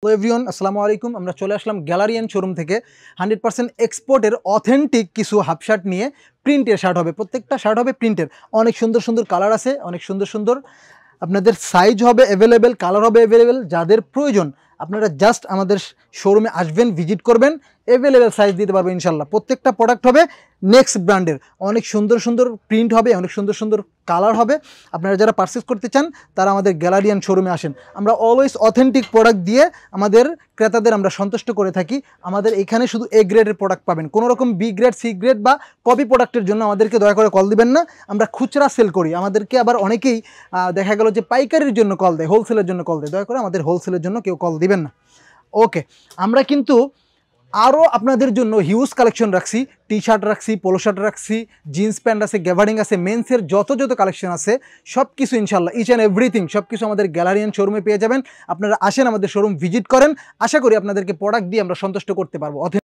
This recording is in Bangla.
হ্যালো এভরিওয়ান, আসসালামু আলাইকুম। আমরা চলে আসলাম গ্যালারিয়ান শোরুম থেকে 100% এক্সপোর্টের অথেন্টিক কিছু হাফ শার্ট নিয়ে। প্রিন্টের শার্ট হবে, প্রত্যেকটা শার্ট হবে প্রিন্টের। অনেক সুন্দর সুন্দর কালার আছে, অনেক সুন্দর সুন্দর আপনাদের সাইজ হবে অ্যাভেলেবেল, কালার হবে অ্যাভেলেবেল। যাদের প্রয়োজন আপনারা জাস্ট আমাদের শোরুমে আসবেন, ভিজিট করবেন, অ্যাভেলেবেল সাইজ দিতে পারবেন ইনশাল্লাহ। প্রত্যেকটা প্রোডাক্ট হবে নেক্সট ব্র্যান্ডের, অনেক সুন্দর সুন্দর প্রিন্ট হবে, অনেক সুন্দর সুন্দর কালার হবে। আপনারা যারা পারচেস করতে চান তারা আমাদের গ্যালারিয়ান শোরুমে আসেন। আমরা অলওয়েজ অথেন্টিক প্রোডাক্ট দিয়ে আমাদের ক্রেতাদের আমরা সন্তুষ্ট করে থাকি। আমাদের এখানে শুধু এ গ্রেডের প্রোডাক্ট পাবেন, কোনো রকম বি গ্রেড, সি গ্রেড বা কপি প্রোডাক্টের জন্য আমাদেরকে দয়া করে কল দিবেন না। আমরা খুচরা সেল করি। আমাদেরকে আবার অনেকেই দেখা গেল যে পাইকারির জন্য কল দেয়, হোলসেলের জন্য কল দেয়। দয়া করে আমাদের হোলসেলের জন্য কেউ কল দিবেন না। ওকে, আমরা কিন্তু আরও আপনাদের জন্য হিউজ কালেকশন রাখছি। টি শার্ট রাখছি, পোলো শার্ট রাখছি, জিন্স প্যান্ট আছে, গ্যাভারিং আছে, মেন্সের যত কালেকশন আছে সব কিছু ইনশাল্লাহ, ইচ অ্যান্ড এভরিথিং সব কিছু আমাদের গ্যালারিয়ান শোরুমে পেয়ে যাবেন। আপনারা আসেন, আমাদের শোরুম ভিজিট করেন। আশা করি আপনাদেরকে প্রোডাক্ট দিয়ে আমরা সন্তুষ্ট করতে পারবো।